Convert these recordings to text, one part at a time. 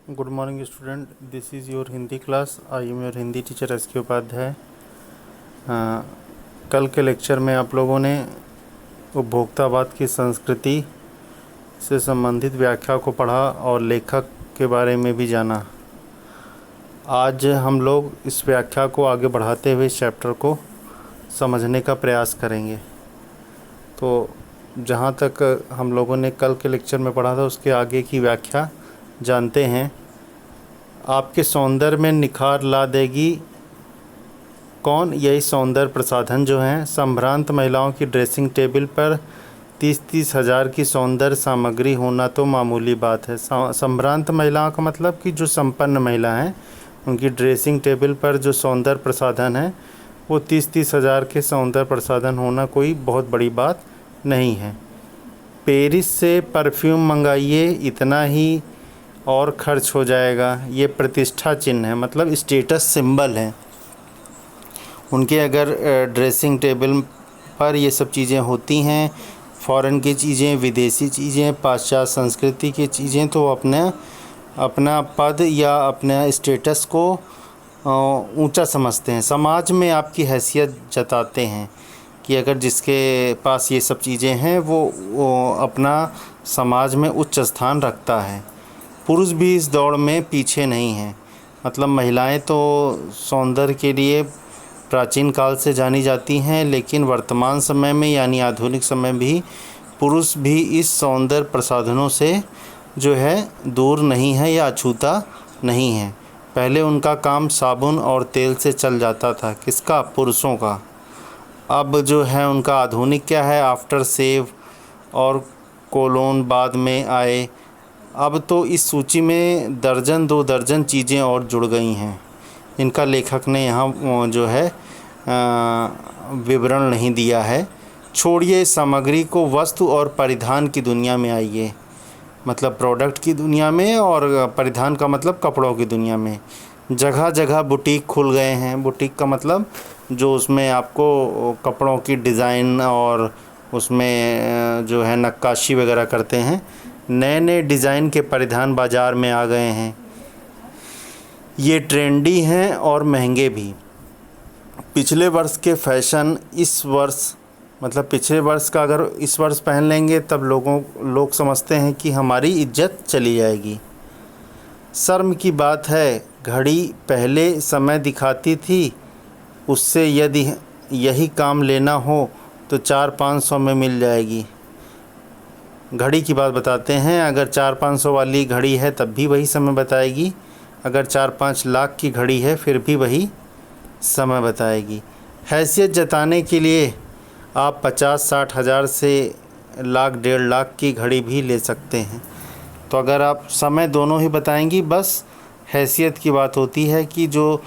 Good morning student, this is your Hindi class. I am your Hindi teacher S के उपाध्याय। कल के lecture में आप लोगों ने उपभोक्तावाद की संस्कृति से संबंधित व्याख्या को पढ़ा और लेखक के बारे में भी जाना। आज हम लोग इस व्याख्या को आगे बढ़ाते हुए इस चैप्टर को समझने का प्रयास करेंगे। तो जहाँ तक हम लोगों ने कल के लेक्चर में पढ़ा था उसके आगे की व्याख्या जानते हैं। आपके सौंदर्य में निखार ला देगी कौन? यही सौंदर्य प्रसाधन जो हैं। संभ्रांत महिलाओं की ड्रेसिंग टेबल पर 30-30 हज़ार की सौंदर्य सामग्री होना तो मामूली बात है। संभ्रांत महिलाओं का मतलब कि जो संपन्न महिला हैं, उनकी ड्रेसिंग टेबल पर जो सौंदर्य प्रसाधन है वो 30-30 हज़ार के सौंदर्य प्रसाधन होना कोई बहुत बड़ी बात नहीं है। पेरिस से परफ्यूम मंगाइए, इतना ही और खर्च हो जाएगा। ये प्रतिष्ठा चिन्ह है, मतलब स्टेटस सिंबल है। उनके अगर ड्रेसिंग टेबल पर ये सब चीज़ें होती हैं, फॉरेन की चीज़ें, विदेशी चीज़ें, पाश्चात्य संस्कृति की चीज़ें, तो अपना पद या अपने स्टेटस को ऊंचा समझते हैं। समाज में आपकी हैसियत जताते हैं कि अगर जिसके पास ये सब चीज़ें हैं वो अपना समाज में उच्च स्थान रखता है। पुरुष भी इस दौड़ में पीछे नहीं हैं। मतलब महिलाएं तो सौंदर्य के लिए प्राचीन काल से जानी जाती हैं, लेकिन वर्तमान समय में यानी आधुनिक समय भी पुरुष भी इस सौंदर्य प्रसाधनों से जो है दूर नहीं है या अछूता नहीं है। पहले उनका काम साबुन और तेल से चल जाता था। किसका? पुरुषों का। अब जो है उनका आधुनिक क्या है? आफ्टर सेव और कोलोन बाद में आए। अब तो इस सूची में दर्जन 2 दर्जन चीज़ें और जुड़ गई हैं। इनका लेखक ने यहाँ जो है विवरण नहीं दिया है। छोड़िए सामग्री को, वस्तु और परिधान की दुनिया में आइए। मतलब प्रोडक्ट की दुनिया में, और परिधान का मतलब कपड़ों की दुनिया में। जगह जगह बुटीक खुल गए हैं। बुटीक का मतलब जो उसमें आपको कपड़ों की डिज़ाइन और उसमें जो है नक्काशी वगैरह करते हैं। नए नए डिज़ाइन के परिधान बाज़ार में आ गए हैं। ये ट्रेंडी हैं और महंगे भी। पिछले वर्ष के फैशन इस वर्ष, मतलब पिछले वर्ष का अगर इस वर्ष पहन लेंगे तब लोग समझते हैं कि हमारी इज्जत चली जाएगी। शर्म की बात है, घड़ी पहले समय दिखाती थी, उससे यदि यही काम लेना हो तो 400-500 में मिल जाएगी। घड़ी की बात बताते हैं। अगर 400-500 वाली घड़ी है तब भी वही समय बताएगी। अगर 4-5 लाख की घड़ी है फिर भी वही समय बताएगी। हैसियत जताने के लिए आप 50-60 हज़ार से लाख 1.5 लाख की घड़ी भी ले सकते हैं। तो अगर आप समय दोनों ही बताएंगी, बस हैसियत की बात होती है कि जो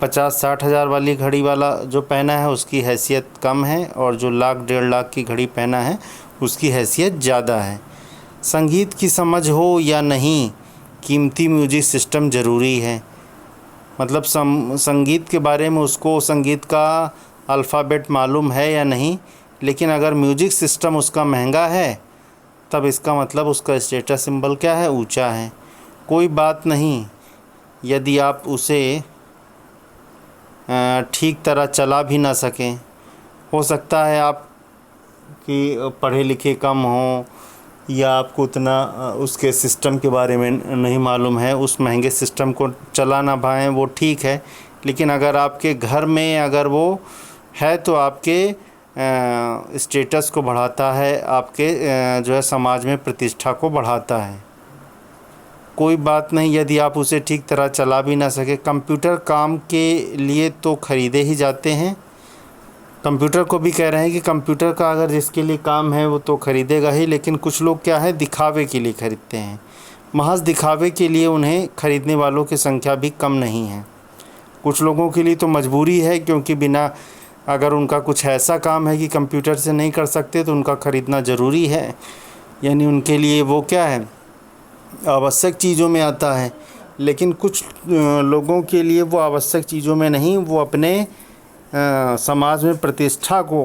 50-60 हज़ार वाली घड़ी वाला जो पहना है उसकी हैसियत कम है, और जो लाख 1.5 लाख की घड़ी पहना है उसकी हैसियत ज़्यादा है। संगीत की समझ हो या नहीं, कीमती म्यूजिक सिस्टम ज़रूरी है। मतलब संगीत के बारे में उसको संगीत का अल्फ़ाबेट मालूम है या नहीं, लेकिन अगर म्यूजिक सिस्टम उसका महंगा है तब इसका मतलब उसका स्टेटस सिंबल क्या है? ऊंचा है। कोई बात नहीं यदि आप उसे ठीक तरह चला भी ना सकें। हो सकता है आप कि पढ़े लिखे कम हों या आपको उतना उसके सिस्टम के बारे में नहीं मालूम है, उस महंगे सिस्टम को चला ना पाएँ, वो ठीक है। लेकिन अगर आपके घर में अगर वो है तो आपके स्टेटस को बढ़ाता है, आपके जो है समाज में प्रतिष्ठा को बढ़ाता है। कोई बात नहीं यदि आप उसे ठीक तरह चला भी ना सके। कंप्यूटर काम के लिए तो ख़रीदे ही जाते हैं। कंप्यूटर को भी कह रहे हैं कि कंप्यूटर का अगर जिसके लिए काम है वो तो ख़रीदेगा ही, लेकिन कुछ लोग क्या है, दिखावे के लिए ख़रीदते हैं। महज दिखावे के लिए उन्हें ख़रीदने वालों की संख्या भी कम नहीं है। कुछ लोगों के लिए तो मजबूरी है, क्योंकि बिना अगर उनका कुछ ऐसा काम है कि कंप्यूटर से नहीं कर सकते तो उनका ख़रीदना ज़रूरी है। यानी उनके लिए वो क्या है, आवश्यक चीज़ों में आता है। लेकिन कुछ लोगों के लिए वो आवश्यक चीज़ों में नहीं, वो अपने समाज में प्रतिष्ठा को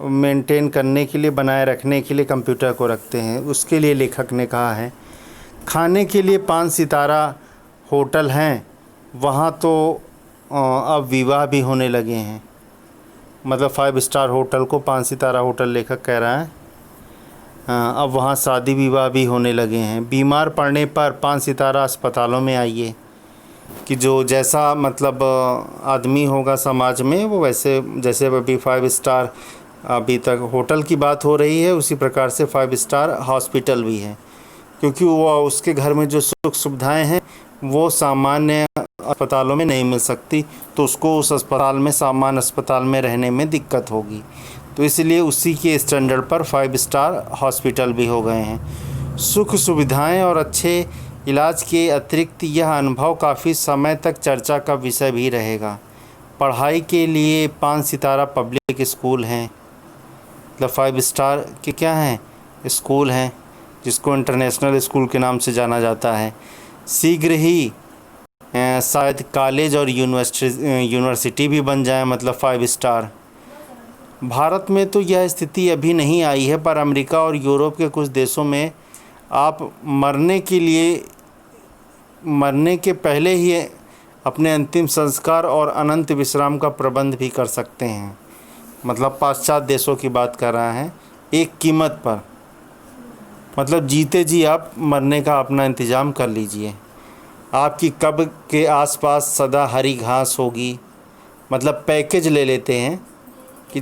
मेंटेन करने के लिए, बनाए रखने के लिए कंप्यूटर को रखते हैं। उसके लिए लेखक ने कहा है खाने के लिए 5 सितारा होटल हैं, वहाँ तो अब विवाह भी होने लगे हैं। मतलब 5 स्टार होटल को 5 सितारा होटल लेखक कह रहा है। अब वहाँ शादी विवाह भी होने लगे हैं। बीमार पड़ने पर 5 सितारा अस्पतालों में आइए, कि जो जैसा मतलब आदमी होगा समाज में, वो वैसे जैसे अभी 5 स्टार अभी तक होटल की बात हो रही है, उसी प्रकार से 5 स्टार हॉस्पिटल भी है। क्योंकि वो उसके घर में जो सुख सुविधाएं हैं वो सामान्य अस्पतालों में नहीं मिल सकती, तो उसको उस अस्पताल में, सामान्य अस्पताल में रहने में दिक्कत होगी। तो इसलिए उसी के स्टैंडर्ड पर 5 स्टार हॉस्पिटल भी हो गए हैं। सुख सुविधाएं और अच्छे इलाज के अतिरिक्त यह अनुभव काफ़ी समय तक चर्चा का विषय भी रहेगा। पढ़ाई के लिए 5 सितारा पब्लिक स्कूल हैं, मतलब 5 स्टार के क्या हैं, स्कूल हैं, जिसको इंटरनेशनल स्कूल के नाम से जाना जाता है। शीघ्र ही शायद कॉलेज और यूनिवर्सिटी भी बन जाए, मतलब 5 स्टार। भारत में तो यह स्थिति अभी नहीं आई है, पर अमेरिका और यूरोप के कुछ देशों में आप मरने के पहले ही अपने अंतिम संस्कार और अनंत विश्राम का प्रबंध भी कर सकते हैं। मतलब पाश्चात्य देशों की बात कर रहा है, एक कीमत पर। मतलब जीते जी आप मरने का अपना इंतज़ाम कर लीजिए। आपकी कब्र के आसपास सदा हरी घास होगी। मतलब पैकेज ले लेते हैं कि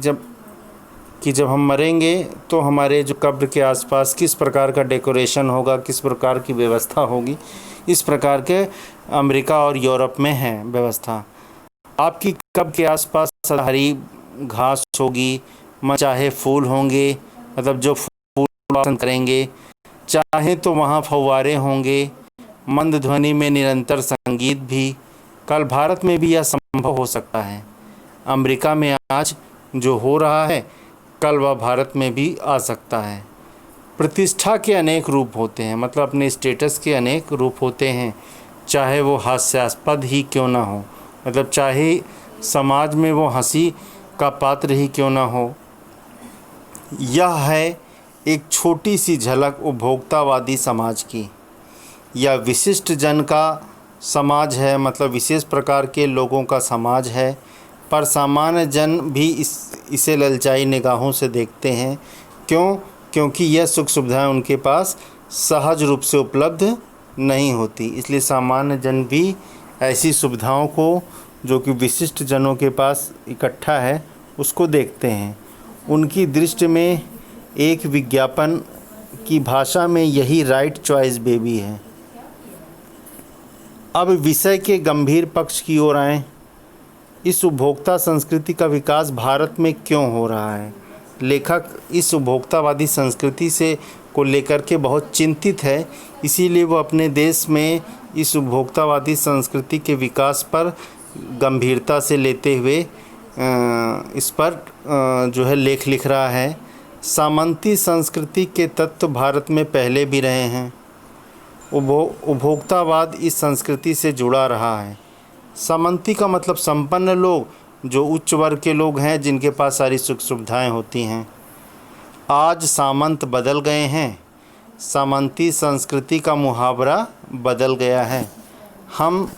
जब हम मरेंगे तो हमारे जो कब्र के आसपास किस प्रकार का डेकोरेशन होगा, किस प्रकार की व्यवस्था होगी। इस प्रकार के अमेरिका और यूरोप में है व्यवस्था। आपकी कब्र के आसपास सदा हरी घास होगी, चाहे फूल होंगे, मतलब जो फूल पसंद करेंगे, चाहे तो वहाँ फव्वारे होंगे, मंद ध्वनि में निरंतर संगीत भी। कल भारत में भी यह संभव हो सकता है। अमेरिका में आज जो हो रहा है, कल वह भारत में भी आ सकता है। प्रतिष्ठा के अनेक रूप होते हैं, मतलब अपने स्टेटस के अनेक रूप होते हैं, चाहे वो हास्यास्पद ही क्यों ना हो, मतलब चाहे समाज में वो हंसी का पात्र ही क्यों ना हो। यह है एक छोटी सी झलक उपभोक्तावादी समाज की। यह विशिष्ट जन का समाज है, मतलब विशेष प्रकार के लोगों का समाज है, पर सामान्य जन भी इसे ललचाई निगाहों से देखते हैं। क्योंकि यह सुख सुविधाएं उनके पास सहज रूप से उपलब्ध नहीं होती। इसलिए सामान्य जन भी ऐसी सुविधाओं को, जो कि विशिष्ट जनों के पास इकट्ठा है, उसको देखते हैं। उनकी दृष्टि में एक विज्ञापन की भाषा में यही राइट चॉइस बेबी है। अब विषय के गंभीर पक्ष की ओर आएँ। इस उपभोक्ता संस्कृति का विकास भारत में क्यों हो रहा है? लेखक इस उपभोक्तावादी संस्कृति से को लेकर के बहुत चिंतित है, इसीलिए वो अपने देश में इस उपभोक्तावादी संस्कृति के विकास पर गंभीरता से लेते हुए इस पर जो है लेख लिख रहा है। सामंती संस्कृति के तत्व भारत में पहले भी रहे हैं। उपभोक्तावाद इस संस्कृति से जुड़ा रहा है। सामंती का मतलब संपन्न लोग, जो उच्च वर्ग के लोग हैं, जिनके पास सारी सुख सुविधाएं होती हैं। आज सामंत बदल गए हैं। सामंती संस्कृति का मुहावरा बदल गया है। हम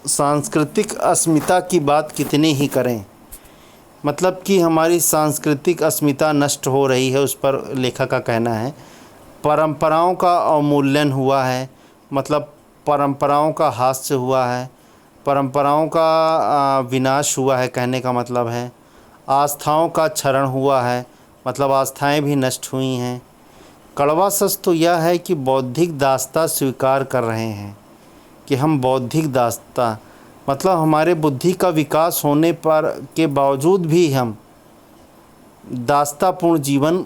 सांस्कृतिक अस्मिता की बात कितनी ही करें, मतलब कि हमारी सांस्कृतिक अस्मिता नष्ट हो रही है, उस पर लेखक का कहना है। परंपराओं का अवमूल्यन हुआ है, मतलब परंपराओं का हास्य हुआ है, परंपराओं का विनाश हुआ है, कहने का मतलब है। आस्थाओं का क्षरण हुआ है, मतलब आस्थाएं भी नष्ट हुई हैं। कड़वा सच तो यह है कि बौद्धिक दास्ता स्वीकार कर रहे हैं कि हम बौद्धिक दास्ता, मतलब हमारे बुद्धि का विकास होने पर के बावजूद भी हम दास्तापूर्ण जीवन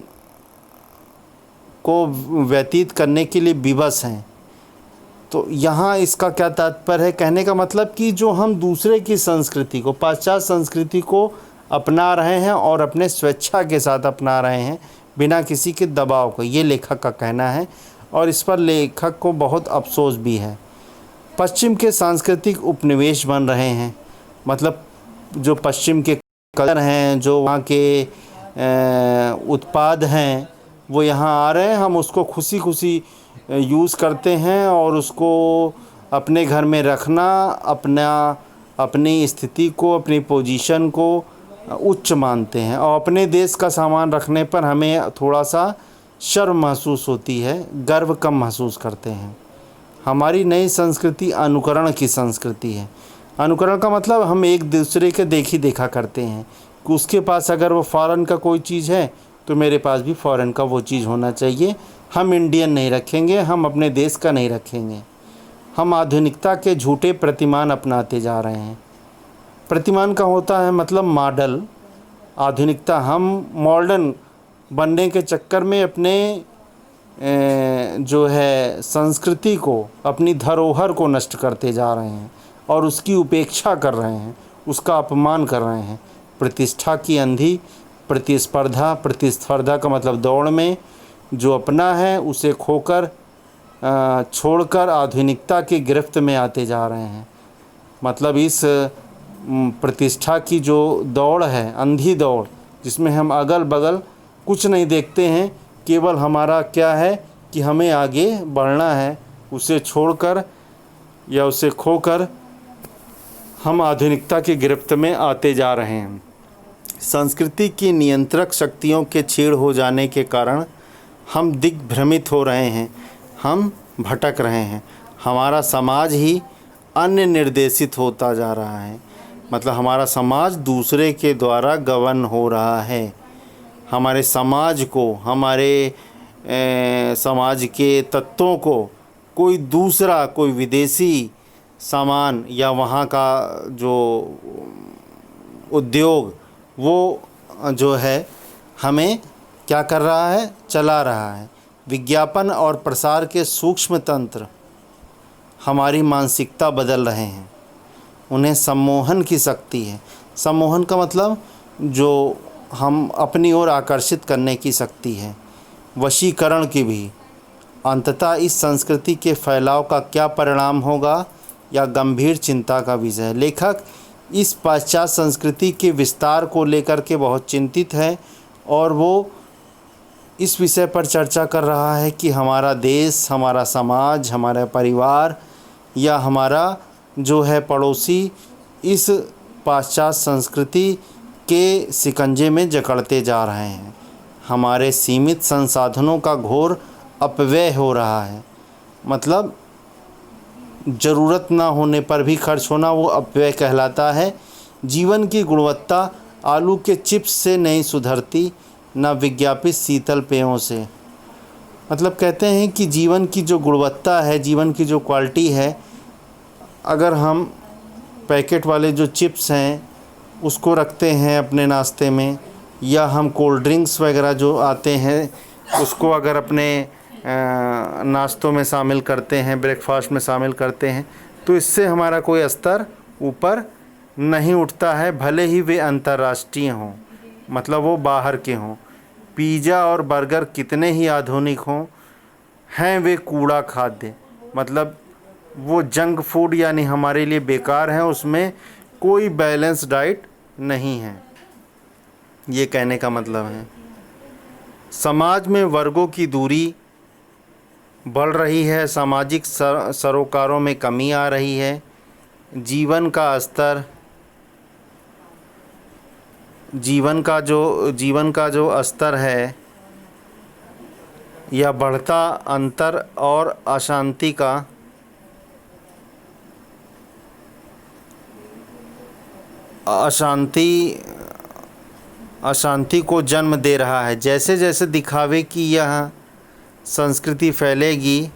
को व्यतीत करने के लिए विवश हैं। तो यहाँ इसका क्या तात्पर्य है? कहने का मतलब कि जो हम दूसरे की संस्कृति को, पाश्चात्य संस्कृति को अपना रहे हैं और अपने स्वेच्छा के साथ अपना रहे हैं, बिना किसी के दबाव को, ये लेखक का कहना है। और इस पर लेखक को बहुत अफसोस भी है। पश्चिम के सांस्कृतिक उपनिवेश बन रहे हैं, मतलब जो पश्चिम के कल्चर हैं, जो वहाँ के उत्पाद हैं, वो यहाँ आ रहे हैं। हम उसको खुशी खुशी यूज़ करते हैं और उसको अपने घर में रखना अपनी स्थिति को, अपनी पोजीशन को उच्च मानते हैं। और अपने देश का सामान रखने पर हमें थोड़ा सा शर्म महसूस होती है, गर्व कम महसूस करते हैं। हमारी नई संस्कृति अनुकरण की संस्कृति है। अनुकरण का मतलब हम एक दूसरे के देखा करते हैं कि उसके पास अगर वो फ़ॉरेन का कोई चीज़ है तो मेरे पास भी फ़ॉरेन का वो चीज़ होना चाहिए। हम इंडियन नहीं रखेंगे, हम अपने देश का नहीं रखेंगे। हम आधुनिकता के झूठे प्रतिमान अपनाते जा रहे हैं। प्रतिमान का होता है मतलब मॉडल। आधुनिकता, हम मॉडर्न बनने के चक्कर में अपने जो है संस्कृति को, अपनी धरोहर को नष्ट करते जा रहे हैं और उसकी उपेक्षा कर रहे हैं, उसका अपमान कर रहे हैं। प्रतिष्ठा की अंधी प्रतिस्पर्धा का मतलब दौड़ में जो अपना है उसे खोकर छोड़कर आधुनिकता की गिरफ्त में आते जा रहे हैं। मतलब इस प्रतिष्ठा की जो दौड़ है, अंधी दौड़, जिसमें हम अगल बगल कुछ नहीं देखते हैं, केवल हमारा क्या है कि हमें आगे बढ़ना है, उसे छोड़कर या उसे खोकर हम आधुनिकता की गिरफ्त में आते जा रहे हैं। संस्कृति की नियंत्रक शक्तियों के छीड़ हो जाने के कारण हम दिग्भ्रमित हो रहे हैं, हम भटक रहे हैं। हमारा समाज ही अन्य निर्देशित होता जा रहा है। मतलब हमारा समाज दूसरे के द्वारा गवर्न हो रहा है। हमारे समाज को, हमारे समाज के तत्वों को कोई दूसरा, कोई विदेशी सामान या वहाँ का जो उद्योग, वो जो है हमें क्या कर रहा है, चला रहा है। विज्ञापन और प्रसार के सूक्ष्म तंत्र हमारी मानसिकता बदल रहे हैं। उन्हें सम्मोहन की शक्ति है। सम्मोहन का मतलब जो हम अपनी ओर आकर्षित करने की शक्ति है, वशीकरण की भी। अंततः इस संस्कृति के फैलाव का क्या परिणाम होगा, या गंभीर चिंता का विषय है। लेखक इस पाश्चात्य संस्कृति के विस्तार को लेकर के बहुत चिंतित है और वो इस विषय पर चर्चा कर रहा है कि हमारा देश, हमारा समाज, हमारा परिवार या हमारा जो है पड़ोसी इस पाश्चात्य संस्कृति के शिकंजे में जकड़ते जा रहे हैं। हमारे सीमित संसाधनों का घोर अपव्यय हो रहा है। मतलब ज़रूरत ना होने पर भी खर्च होना, वो अपव्यय कहलाता है। जीवन की गुणवत्ता आलू के चिप्स से नहीं सुधरती, न विज्ञापित शीतल पेयों से। मतलब कहते हैं कि जीवन की जो गुणवत्ता है, जीवन की जो क्वालिटी है, अगर हम पैकेट वाले जो चिप्स हैं उसको रखते हैं अपने नाश्ते में, या हम कोल्ड ड्रिंक्स वगैरह जो आते हैं उसको अगर अपने नाश्तों में शामिल करते हैं, ब्रेकफास्ट में शामिल करते हैं, तो इससे हमारा कोई स्तर ऊपर नहीं उठता है, भले ही वे अंतर्राष्ट्रीय हों, मतलब वो बाहर के हों। पिज़्ज़ा और बर्गर कितने ही आधुनिक हों, हैं वे कूड़ा खाद्य। मतलब वो जंक फूड यानी हमारे लिए बेकार हैं, उसमें कोई बैलेंस डाइट नहीं है। ये कहने का मतलब है समाज में वर्गों की दूरी बढ़ रही है, सामाजिक सरोकारों में कमी आ रही है, जीवन का जो स्तर है या बढ़ता अंतर और अशांति को जन्म दे रहा है। जैसे जैसे दिखावे की यह संस्कृति फैलेगी,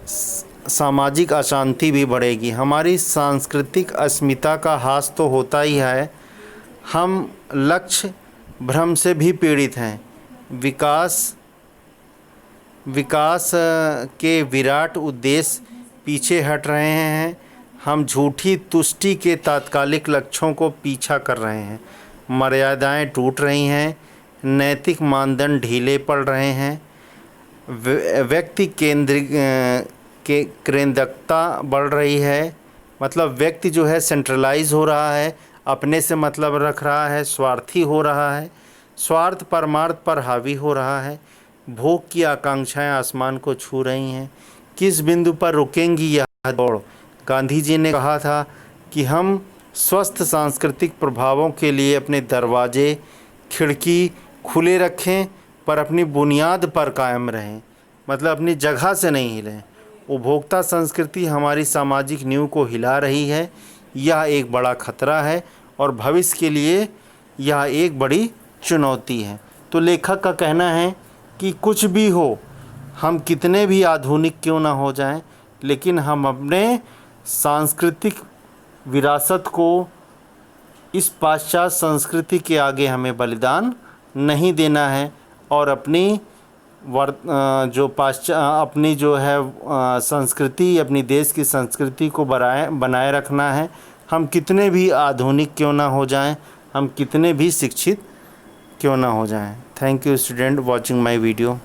सामाजिक अशांति भी बढ़ेगी। हमारी सांस्कृतिक अस्मिता का ह्रास तो होता ही है, हम लक्ष्य भ्रम से भी पीड़ित हैं। विकास के विराट उद्देश्य पीछे हट रहे हैं। हम झूठी तुष्टि के तात्कालिक लक्ष्यों को पीछा कर रहे हैं। मर्यादाएं टूट रही हैं, नैतिक मानदंड ढीले पड़ रहे हैं, व्यक्ति केंद्रिकता बढ़ रही है। मतलब व्यक्ति जो है सेंट्रलाइज हो रहा है, अपने से मतलब रख रहा है, स्वार्थी हो रहा है, स्वार्थ परमार्थ पर हावी हो रहा है। भोग की आकांक्षाएं आसमान को छू रही हैं। किस बिंदु पर रुकेंगी यह दौड़? गांधी जी ने कहा था कि हम स्वस्थ सांस्कृतिक प्रभावों के लिए अपने दरवाजे खिड़की खुले रखें, पर अपनी बुनियाद पर कायम रहें, मतलब अपनी जगह से नहीं हिलें। उपभोक्ता संस्कृति हमारी सामाजिक नींव को हिला रही है। यह एक बड़ा खतरा है और भविष्य के लिए यह एक बड़ी चुनौती है। तो लेखक का कहना है कि कुछ भी हो, हम कितने भी आधुनिक क्यों ना हो जाएं, लेकिन हम अपने सांस्कृतिक विरासत को इस पाश्चात्य संस्कृति के आगे हमें बलिदान नहीं देना है और अपनी अपनी जो है संस्कृति, अपनी देश की संस्कृति को बनाए रखना है। हम कितने भी आधुनिक क्यों ना हो जाएं, हम कितने भी शिक्षित क्यों ना हो जाएं। Thank you student watching my video.